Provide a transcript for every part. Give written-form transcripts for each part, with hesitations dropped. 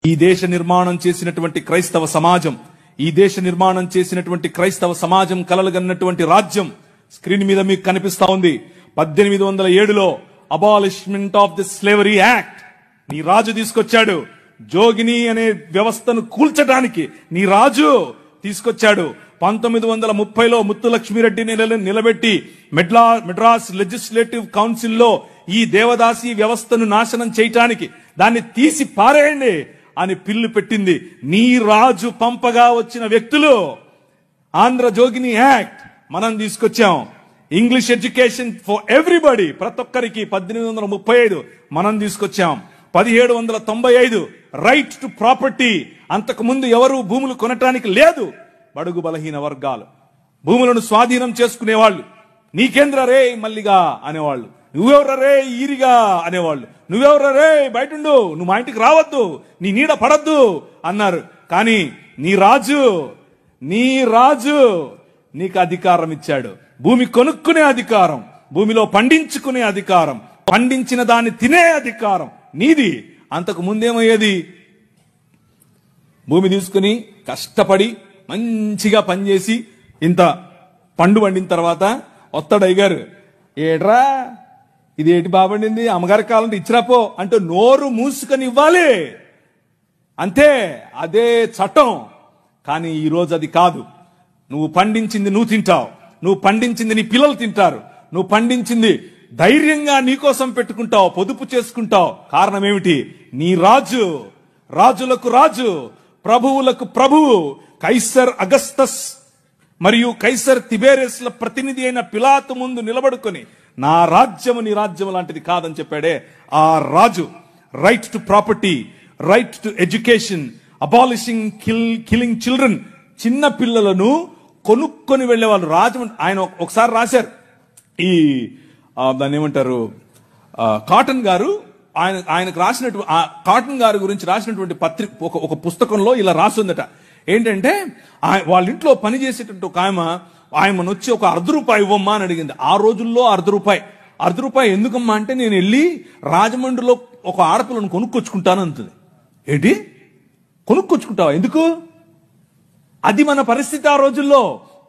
ఈ దేశ నిర్మాణం చేసినటువంటి క్రైస్తవ సమాజం, ఈ దేశ నిర్మాణం చేసినటువంటి క్రైస్తవ సమాజం కలలుగన్నటువంటి రాజ్యం స్క్రీన్ మీద మీకు కనిపిస్తా ఉంది. 1807లో abolishment of the slavery act నీ రాజు తీసుకొచ్చాడు. జోగిని అనే వ్యవస్థను కూల్చడానికి నీ రాజు తీసుకొచ్చాడు. 1930లో ముత్తులక్ష్మిరెడ్డిని నిలబెట్టి మెడ్రాస్ లెజిస్లేటివ్ కౌన్సిల్లో ఈ దేవదాసి వ్యవస్థను నాశనం చేయటానికి దాన్ని తీసి పారేయండి అని పిల్లు పెట్టింది. నీ రాజు పంపగా వచ్చిన వ్యక్తులు ఆంధ్ర జోగిని యాక్ట్ మనం తీసుకొచ్చాం. ఇంగ్లీష్ ఎడ్యుకేషన్ ఫర్ ఎవ్రీబడి, ప్రతి ఒక్కరికి 1835 మనం తీసుకొచ్చాం. 1795 రైట్ టు ప్రాపర్టీ, అంతకు ముందు ఎవరు భూములు కొనటానికి లేదు. బడుగు బలహీన వర్గాలు భూములను స్వాధీనం చేసుకునేవాళ్ళు. నీకేంద్ర రే మల్లిగా అనేవాళ్ళు, నువ్వెవర రే ఈరిగా అనేవాళ్ళు, నువ్వెవర రే బయటుండు, నువ్వు మా ఇంటికి రావద్దు, నీ నీడ పడద్దు అన్నారు. కానీ నీ రాజు నీకు అధికారం ఇచ్చాడు. భూమి కొనుక్కునే అధికారం, భూమిలో పండించుకునే అధికారం, పండించిన దాన్ని తినే అధికారం నీది. అంతకు ముందేమయ్యేది, భూమి తీసుకుని కష్టపడి మంచిగా పనిచేసి ఇంత పండు వండిన తర్వాత వస్తాడు అయ్యగారు, ఏట్రా ఇదేటి బాబండింది, అమ్మగారి కాలంటే ఇచ్చిరాపో అంటే నోరు మూసుకొని ఇవ్వాలి అంతే. అదే చట్టం. కానీ ఈరోజు అది కాదు. నువ్వు పండించింది నువ్వు తింటావు, నువ్వు పండించింది నీ పిల్లలు తింటారు, నువ్వు పండించింది ధైర్యంగా నీకోసం పెట్టుకుంటావు, పొదుపు చేసుకుంటావు. కారణం ఏమిటి? నీ రాజు, రాజులకు రాజు, ప్రభువులకు ప్రభువు, కైసర్ అగస్తస్ మరియు కైసర్ తిబేరియస్ల ప్రతినిధి అయిన పిలాతు ముందు నిలబడుకొని నా రాజ్యము నీ రాజ్యము లాంటిది కాదని చెప్పాడే ఆ రాజు. Right to property, right to education, abolishing killing children, చిన్న పిల్లలను కొనుక్కొని వెళ్లేవాళ్ళు. రాజమండ్రి ఆయన ఒకసారి రాశారు, ఈ దాన్ని ఏమంటారు, కాటన్ గారు ఆయనకు రాసినటువంటి కాటన్ గారి గురించి రాసినటువంటి పత్రిక ఒక పుస్తకంలో ఇలా రాసిందట. ఏంటంటే వాళ్ళ ఇంట్లో పనిచేసేటట్టు ఒక ఆయమను వచ్చి ఒక ₹1 ఇవ్వమ్మా అని అడిగింది. ఆ రోజుల్లో ₹1 ఎందుకమ్మా అంటే, నేను వెళ్ళి రాజమండ్రిలో ఒక ఆడపిల్లను కొనుక్కొచ్చుకుంటాను అంటుంది. ఏంటి కొనుక్కొచ్చుకుంటావా? ఎందుకు? అది మన పరిస్థితి ఆ రోజుల్లో.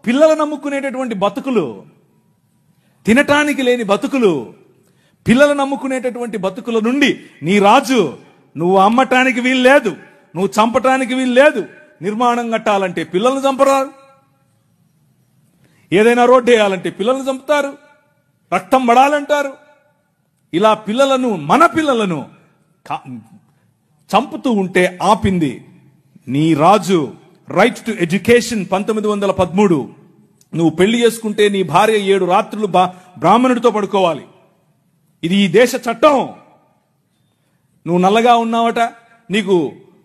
పిల్లలు నమ్ముకునేటటువంటి బతుకులు, తినటానికి లేని బతుకులు, పిల్లలు నమ్ముకునేటటువంటి బతుకుల నుండి నీ రాజు, నువ్వు అమ్మటానికి వీలు లేదు, నువ్వు చంపటానికి వీలు లేదు. నిర్మాణం కట్టాలంటే పిల్లల్ని చంపరారు, ఏదైనా రోడ్డు వేయాలంటే పిల్లల్ని చంపుతారు, రక్తం పడాలంటారు. ఇలా పిల్లలను, మన పిల్లలను చంపుతూ ఉంటే ఆపింది నీ రాజు. Right to education 1913. నువ్వు పెళ్లి చేసుకుంటే నీ భార్య 7 రాత్రులు బ్రాహ్మణుడితో పడుకోవాలి. ఇది ఈ దేశ చట్టం. నువ్వు నల్లగా ఉన్నావట, నీకు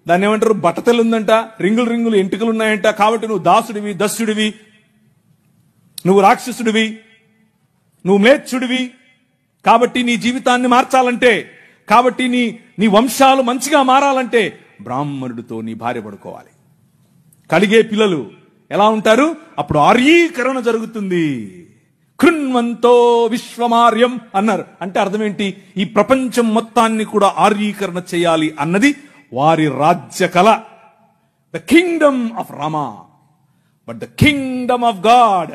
దాన్ని ఏమంటారు బట్టతలు ఉందంట, రింగులు ఎంటుకలు ఉన్నాయంట, కాబట్టి నువ్వు దాసుడివి, దస్యుడివి, నువ్వు రాక్షసుడివి, నువ్వు మ్లేచ్ఛుడివి. కాబట్టి నీ జీవితాన్ని మార్చాలంటే, కాబట్టి నీ వంశాలు మంచిగా మారాలంటే బ్రాహ్మణుడితో నీ భార్య పడుకోవాలి. కలిగే పిల్లలు ఎలా ఉంటారు? అప్పుడు ఆర్యీకరణ జరుగుతుంది. కృణ్వంతో విశ్వమార్యం అన్నారు. అంటే అర్థం ఏంటి? ఈ ప్రపంచం మొత్తాన్ని కూడా ఆర్యీకరణ చేయాలి అన్నది వారి రాజ్య కళ. The kingdom of Rama, but the kingdom of God,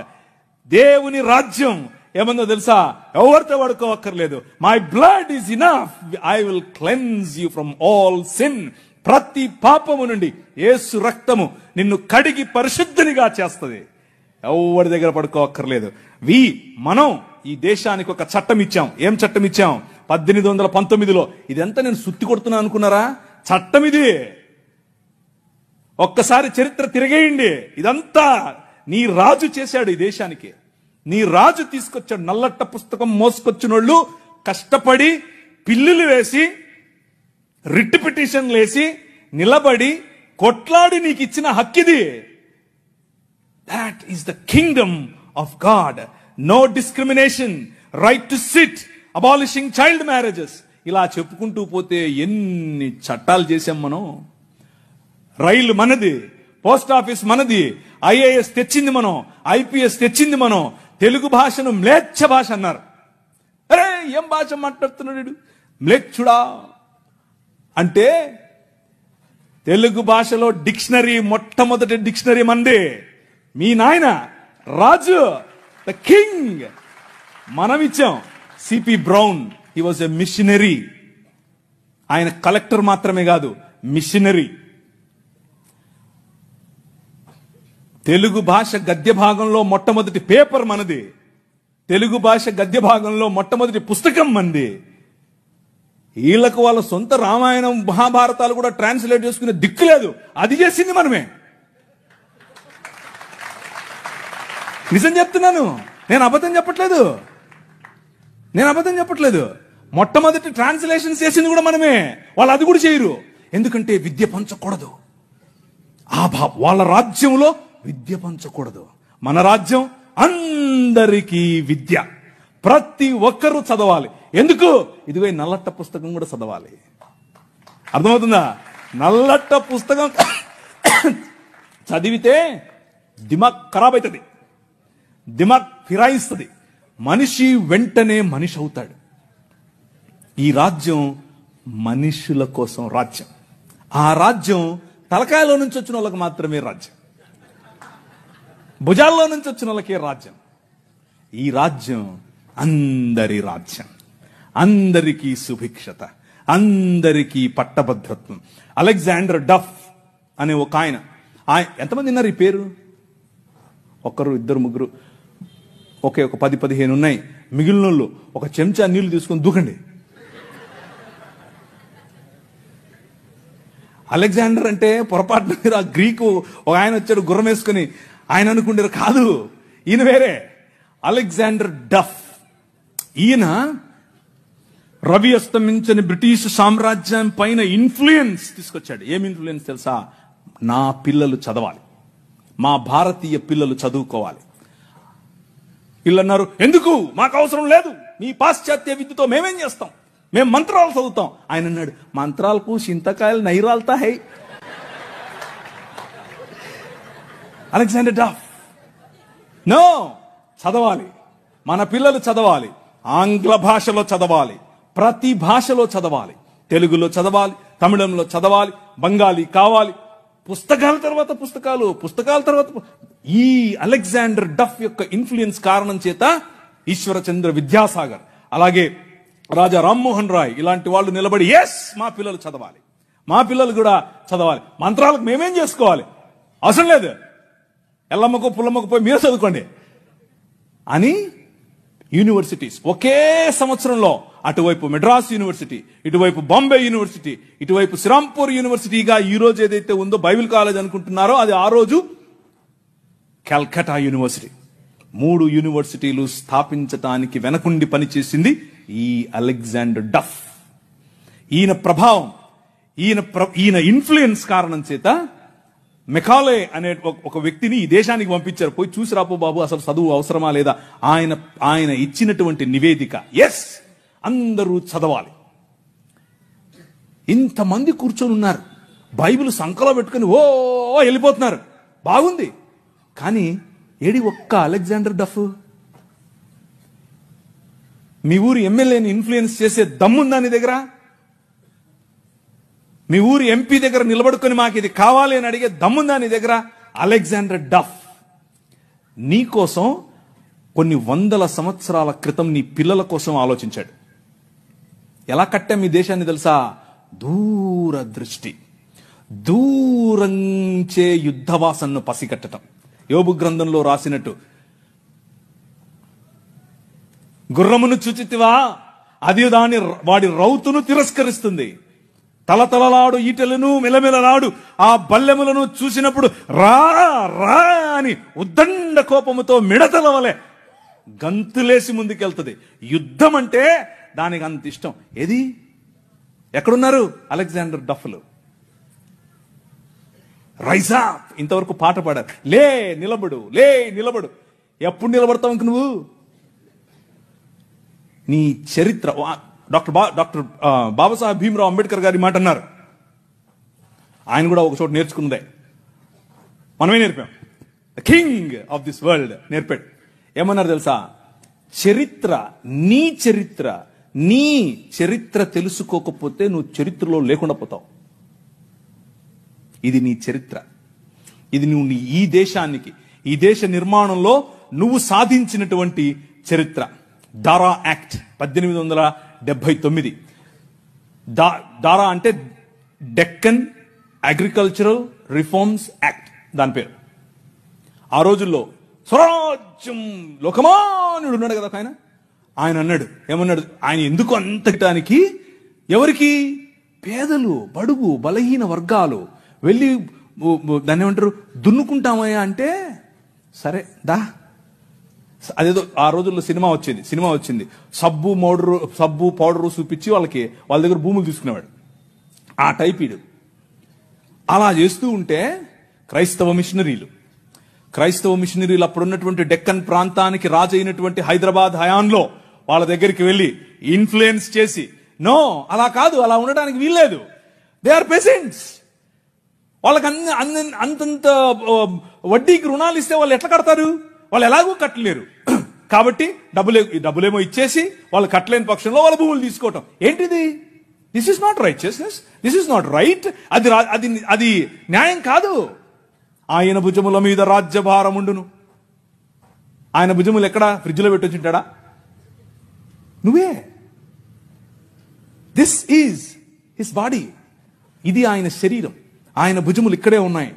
దేవుని రాజ్యం ఏమందో తెలుసా? ఎవరితో పడుకోవక్కర్లేదు. My blood is enough, I will cleanse you from all sin. ప్రతి పాపము నుండి యేసు రక్తము నిన్ను కడిగి పరిశుద్ధునిగా చేస్తుంది. ఎవరి దగ్గర పడుకోవక్కర్లేదు. మనం ఈ దేశానికి ఒక చట్టం ఇచ్చాం. ఏం చట్టం ఇచ్చాం? 1819లో. ఇదంతా నేను సుత్తి కొడుతున్నా అనుకున్నారా? చట్టం ఇది. ఒక్కసారి చరిత్ర తిరిగేయండి. ఇదంతా నీ రాజు చేశాడు ఈ దేశానికి. నీ రాజు తీసుకొచ్చాడు. నల్లట్ట పుస్తకం మోసుకొచ్చినోళ్ళు కష్టపడి పిల్లులు వేసి రిట్ పిటిషన్లు వేసి నిలబడి కొట్లాడి నీకు ఇచ్చిన హక్కిది. That is the kingdom of God. No discrimination, right to sit, abolishing child marriages. ఇలా చెప్పుకుంటూ పోతే ఎన్ని చట్టాలు చేశాం మనం. రైలు మనది, పోస్ట్ ఆఫీస్ మనది, ఐఏఎస్ తెచ్చింది మనం, ఐపీఎస్ తెచ్చింది మనం. తెలుగు భాషను మ్లేచ్ఛ భాష అన్నారు. అరే ఏం భాష మాట్లాడుతున్నాడు మ్లేచ్ఛుడా అంటే తెలుగు భాషలో డిక్షనరీ, మొట్టమొదటి డిక్షనరీ మంది. మీ నాయన రాజు, ద కింగ్, మనం ఇచ్చాం. CP brown, he was a machinery. ఆయన కలెక్టర్ మాత్రమే కాదు, మిషనరీ. తెలుగు భాష గద్య భాగంలో మొట్టమొదటి పేపర్ మనది. తెలుగు భాష గద్య భాగంలో మొట్టమొదటి పుస్తకం మనది. వీళ్ళకు వాళ్ళ సొంత రామాయణం, మహాభారతాలు కూడా ట్రాన్స్లేట్ చేసుకునే దిక్కు లేదు. అది చేసింది మనమే. నిజం చెప్తున్నాను, నేను అబద్ధం చెప్పట్లేదు. మొట్టమొదటి ట్రాన్స్లేషన్ చేసింది కూడా మనమే. వాళ్ళు అది కూడా చేయరు. ఎందుకంటే విద్య పంచకూడదు. వాళ్ళ రాజ్యంలో విద్య పంచకూడదు. మన రాజ్యం అందరికీ విద్య, ప్రతి ఒక్కరూ చదవాలి. ఎందుకు? ఇదిగో నల్లట్ట పుస్తకం కూడా చదవాలి. అర్థమవుతుందా? నల్లట్ట పుస్తకం చదివితే దిమాగ్ ఖరాబ్ అవుతుంది, దిమాగ్ ఫిరాయిస్తుంది, మనిషి వెంటనే మనిషి అవుతాడు. ఈ రాజ్యం మనుషుల కోసం రాజ్యం. ఆ రాజ్యం తలకాయలో నుంచి వచ్చిన వాళ్ళకి మాత్రమే రాజ్యం, భుజాల్లో నుంచి వచ్చిన వాళ్ళకే రాజ్యం. ఈ రాజ్యం అందరి రాజ్యం, అందరికీ సుభిక్షత, అందరికీ పట్టభద్రత్వం. అలెగ్జాండర్ డఫ్ అనే ఒక ఆయన, ఎంతమంది విన్నారు ఈ పేరు? ఒకరు, ఇద్దరు, ముగ్గురు, ఒక 10-15 ఉన్నాయి. మిగిలిన వాళ్ళు ఒక చెంచా నీళ్లు తీసుకొని దూకండి. అలెగ్జాండర్ అంటే పొరపాటున మీరు ఆ గ్రీకు ఒక ఆయన వచ్చాడు గుర్రం వేసుకుని, ఆయన అనుకుంటారు, కాదు, ఈయన వేరే. అలెగ్జాండర్ డఫ్. ఈయన రవి అస్తమించని బ్రిటిష్ సామ్రాజ్యం పైన ఇన్ఫ్లుయెన్స్ తీసుకొచ్చాడు. ఏం ఇన్ఫ్లుయెన్స్ తెలుసా? నా పిల్లలు చదవాలి, మా భారతీయ పిల్లలు చదువుకోవాలి. వీళ్ళు అన్నారు, ఎందుకు, మాకు అవసరం లేదు, మీ పాశ్చాత్య విద్యతో మేమేం చేస్తాం, మేము మంత్రాలు చదువుతాం. ఆయన అన్నాడు, మంత్రాలకు చింతకాయలు నైరాల్తా హై. అలెగ్జాండర్ డఫ్, నో, చదవాలి, మన పిల్లలు చదవాలి, ఆంగ్ల భాషలో చదవాలి, ప్రతి భాషలో చదవాలి, తెలుగులో చదవాలి, తమిళంలో చదవాలి, బెంగాలీ కావాలి, పుస్తకాల తర్వాత పుస్తకాలు, పుస్తకాల తర్వాత. ఈ అలెగ్జాండర్ డఫ్ యొక్క ఇన్ఫ్లుయెన్స్ కారణం చేత ఈశ్వరచంద్ర విద్యాసాగర్, అలాగే రాజా రామ్మోహన్ రాయ్ ఇలాంటి వాళ్ళు నిలబడి, ఎస్, మా పిల్లలు చదవాలి, మా పిల్లలు కూడా చదవాలి, మంత్రాలకు మేమేం చేసుకోవాలి, అవసరం లేదు, ఎల్లమ్మకు పుల్లమ్మకు పోయి మీరు చదువుకోండి అని యూనివర్సిటీస్ ఒకే సంవత్సరంలో, అటువైపు మెడ్రాస్ యూనివర్సిటీ, ఇటువైపు బాంబే యూనివర్సిటీ, ఇటువైపు శ్రీరాంపూర్ యూనివర్సిటీగా ఈ రోజు ఏదైతే ఉందో బైబిల్ కాలేజ్ అనుకుంటున్నారో అది ఆ రోజు కల్కటా యూనివర్సిటీ. 3 యూనివర్సిటీలు స్థాపించటానికి వెనకుండి పనిచేసింది ఈ అలెగ్జాండర్ డఫ్. ఈయన ప్రభావం, ఈయన ఇన్ఫ్లుయెన్స్ కారణం చేత మెకాలే అనే ఒక వ్యక్తిని ఈ దేశానికి పంపించారు. పోయి చూసి రాపో బాబు, అసలు చదువు అవసరమా లేదా. ఆయన ఇచ్చినటువంటి నివేదిక, ఎస్, అందరూ చదవాలి. ఇంతమంది కూర్చొని ఉన్నారు, బైబిల్ సంకలో పెట్టుకుని ఓ వెళ్ళిపోతున్నారు, బాగుంది. కానీ ఏడి ఒక్క అలెగ్జాండర్ డఫ్? మీ ఊరి ఎమ్మెల్యేని ఇన్ఫ్లుయెన్స్ చేసే దమ్ముందా నీ దగ్గర? మీ ఊరి ఎంపీ దగ్గర నిలబడుకొని మాకు ఇది కావాలి అని అడిగే దమ్ముందా నీ దగ్గర? అలెగ్జాండర్ డఫ్ నీ కోసం కొన్ని 100 సంవత్సరాల క్రితం నీ పిల్లల కోసం ఆలోచించాడు. ఎలా కట్టాం మీ దేశాన్ని తెలుసా? దూరదృష్టి, దూరంచే యుద్ధవాసనను పసిగట్టడం. యోబు గ్రంథంలో రాసినట్టు, గుర్రమును చూచితివా, అది వాడి రౌతును తిరస్కరిస్తుంది, తలతలలాడు ఈటెలను మెలమెలలాడు ఆ బల్లెములను చూసినప్పుడు రా రా అని ఉద్దండ కోపముతో మిడతల వలె గంతులేసి ముందుకెళ్తుంది. యుద్ధం అంటే దానికి అంత ఇష్టం. ఏది, ఎక్కడున్నారు అలెగ్జాండర్ డఫ్లు? రైజా, ఇంతవరకు పాట పాడారు, లే నిలబడు, లే నిలబడు. ఎప్పుడు నిలబడతావు ఇంక నువ్వు? నీ చరిత్ర. డాక్టర్ బాబాసాహెబ్ భీమ్రావ్ అంబేద్కర్ గారి మాట అన్నారు. ఆయన కూడా ఒక చోట నేర్చుకున్నదే, మనమే నేర్పాం. The king of this world నేర్పాడు. ఏమన్నారు తెలుసా? చరిత్ర, నీ చరిత్ర తెలుసుకోకపోతే నువ్వు చరిత్రలో లేకుండా పోతావు. ఇది నీ చరిత్ర. ఇది నువ్వు ఈ దేశానికి, ఈ దేశ నిర్మాణంలో నువ్వు సాధించినటువంటి చరిత్ర. దారా యాక్ట్ 1879. దారా అంటే డెక్కన్ అగ్రికల్చరల్ రిఫార్మ్స్ యాక్ట్, దాని పేరు. ఆ రోజుల్లో స్వరాజ్యం లోకమానుడు ఉన్నాడు కదా ఆయన అన్నాడు, ఏమన్నాడు, ఆయన ఎందుకు అంతటానికి, ఎవరికి? పేదలు, బడుగు, బలహీన వర్గాలు వెళ్ళి దాన్ని ఏమంటారు, దున్నుకుంటామయ్యా అంటే, సరే దా. అదేదో ఆ రోజుల్లో సినిమా వచ్చింది, సబ్బు పౌడరు చూపించి వాళ్ళ దగ్గర భూములు తీసుకునేవాడు. ఆ టైప్ ఇడు. అలా చేస్తూ ఉంటే క్రైస్తవ మిషనరీలు అప్పుడున్నటువంటి డెక్కన్ ప్రాంతానికి రాజు అయినటువంటి హైదరాబాద్ హయాంలో వాళ్ళ దగ్గరికి వెళ్ళి ఇన్ఫ్లుయెన్స్ చేసి, నో అలా కాదు, అలా ఉండడానికి వీల్లేదు, దే ఆర్ పెసెంట్స్, వాళ్ళకి అంతంత వడ్డీకి రుణాలు ఇస్తే వాళ్ళు ఎట్లా కడతారు, వాళ్ళు ఎలాగూ కట్టలేరు. కాబట్టి డబ్బులేమో ఇచ్చేసి వాళ్ళు కట్టలేని పక్షంలో వాళ్ళ భూములు తీసుకోవటం ఏంటిది? This is not righteousness, this is not right. అది న్యాయం కాదు. ఆయన భుజముల మీద రాజ్యభారముండును. ఆయన భుజములు ఎక్కడ? ఫ్రిడ్జ్లో పెట్టొచ్చుంటాడా? నువ్వే. This is his body. ఇది ఆయన శరీరం, ఆయన భుజములు ఇక్కడే ఉన్నాయి.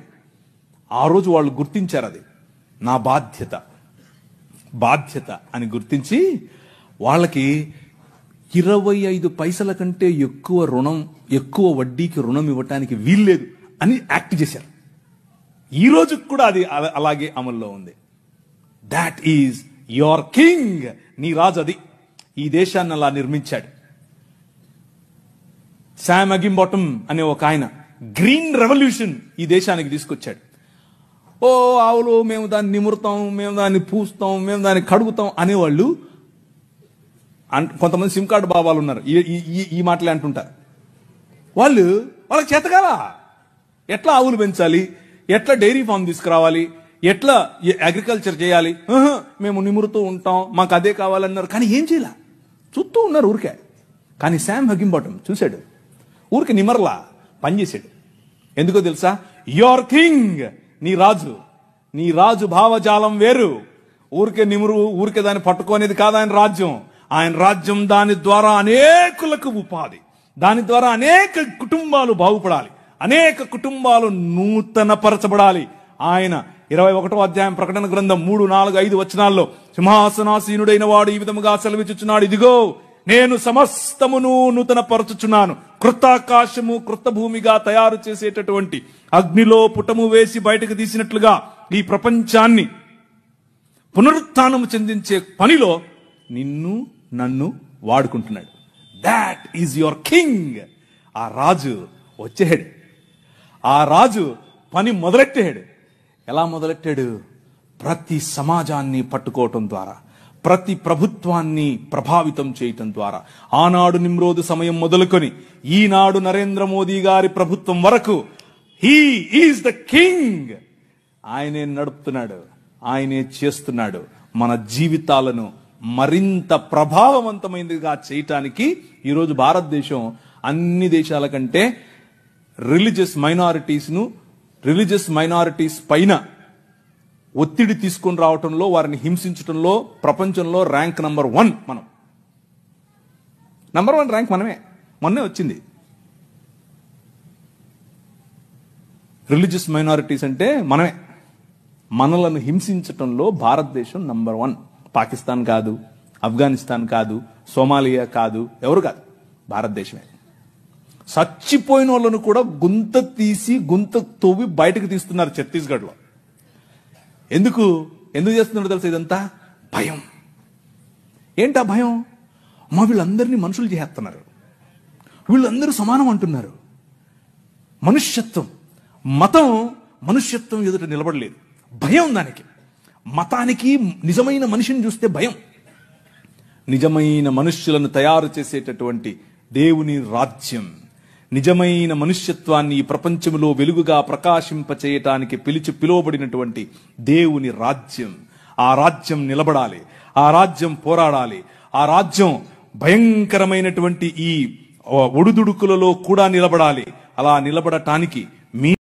ఆ రోజు వాళ్ళు గుర్తించారు, అది నా బాధ్యత అని గుర్తించి వాళ్ళకి 25 పైసల కంటే ఎక్కువ వడ్డీకి రుణం ఇవ్వటానికి వీల్లేదు అని యాక్ట్ చేశారు. ఈ రోజు కూడా అది అలాగే అమల్లో ఉంది. That is your king. నీ రాజు అది. ఈ దేశాన్ని అలా నిర్మించాడు. శామ్ అగింబాటమ్ అనే ఒక ఆయన గ్రీన్ రెవల్యూషన్ ఈ దేశానికి తీసుకొచ్చాడు. ఓ ఆవులు, మేము దాన్ని నిమురుతాం, మేము దాన్ని పూస్తాం, మేము దాన్ని కడుగుతాం అనేవాళ్ళు. కొంతమంది సిమ్ కార్డు బాబాలు ఉన్నారు, ఈ మాటలే అంటుంటారు. వాళ్ళకి చేతకాల ఎట్లా ఆవులు పెంచాలి, ఎట్లా డైరీ ఫామ్ తీసుకురావాలి, ఎట్లా అగ్రికల్చర్ చేయాలి, మేము నిమురుతూ ఉంటాం, మాకు అదే కావాలన్నారు. కానీ ఏం చేయాల, చూస్తూ ఉన్నారు ఊరికే. కానీ శామ్ అగింబాటమ్ చూశాడు, ఊరికి నిమర్లా పనిచేశాడు. ఎందుకో తెలుసా? యువర్ కింగ్, నీ రాజు భావజాలం వేరు. ఊరికే దాన్ని పట్టుకోనేది కాదు ఆయన రాజ్యం. ఆయన రాజ్యం దాని ద్వారా అనేకులకు ఉపాధి, దాని ద్వారా అనేక కుటుంబాలు బాగుపడాలి, అనేక కుటుంబాలు నూతనపరచబడాలి. ఆయన 21వ అధ్యాయం ప్రకటన గ్రంథం 3, 4, 5 వచనాల్లో సింహాసనాసీనుడైన వాడు ఈ విధముగా సెలవిచ్చుచున్నాడు, ఇదిగో నేను సమస్తమును నూతనపరచుచున్నాను. కృతాకాశము కృత భూమిగా తయారు చేసేటటువంటి అగ్నిలో పుటము వేసి బయటకు తీసినట్లుగా ఈ ప్రపంచాన్ని పునరుత్థానము చెందించే పనిలో నిన్ను నన్ను వాడుకుంటున్నాడు. That is your king. ఆ రాజు వచ్చేడు, ఆ రాజు పని మొదలెట్టాడు. ఎలా మొదలెట్టాడు? ప్రతి సమాజాన్ని పట్టుకోవటం ద్వారా, ప్రతి ప్రభుత్వాన్ని ప్రభావితం చేయటం ద్వారా. ఆనాడు నిమ్రోదు సమయం మొదలుకొని ఈనాడు నరేంద్ర మోదీ గారి ప్రభుత్వం వరకు హీ ఈజ్ ద కింగ్. ఆయనే నడుపుతున్నాడు, ఆయనే చేస్తున్నాడు. మన జీవితాలను మరింత ప్రభావవంతమైనదిగా చేయటానికి ఈరోజు భారతదేశం అన్ని దేశాల కంటే రిలీజియస్ మైనారిటీస్ పైన ఒత్తిడి తీసుకొని రావటంలో, వారిని హింసించడంలో ప్రపంచంలో ర్యాంక్ నంబర్ 1 మనం. నంబర్ 1 ర్యాంక్ మొన్నే వచ్చింది. రిలీజియస్ మైనారిటీస్ అంటే మనమే. మనలను హింసించటంలో భారతదేశం నంబర్ 1. పాకిస్తాన్ కాదు, ఆఫ్ఘనిస్తాన్ కాదు, సోమాలియా కాదు, ఎవరు కాదు, భారతదేశమే. చచ్చిపోయిన వాళ్ళను కూడా గుంత తవ్వి బయటకు తీస్తున్నారు ఛత్తీస్గఢ్లో. ఎందుకు చేస్తున్నారో తెలుసా? ఇదంతా భయం. ఏంటా భయం? వీళ్ళందరినీ మనుషులు చేస్తున్నారు, వీళ్ళందరూ సమానం అంటున్నారు. మనుష్యత్వం, మతం మనుష్యత్వం ఎదుట నిలబడలేదు. భయం దానికి. మతానికి నిజమైన మనిషిని చూస్తే భయం. నిజమైన మనుష్యులను తయారు చేసేటటువంటి దేవుని రాజ్యం, నిజమైన మనుష్యత్వాన్ని ఈ ప్రపంచంలో వెలుగుగా ప్రకాశింపచేయటానికి పిలువబడినటువంటి దేవుని రాజ్యం. ఆ రాజ్యం నిలబడాలి, ఆ రాజ్యం పోరాడాలి, ఆ రాజ్యం భయంకరమైనటువంటి ఈ ఒడుదుడుకులలో కూడా నిలబడాలి. అలా నిలబడటానికి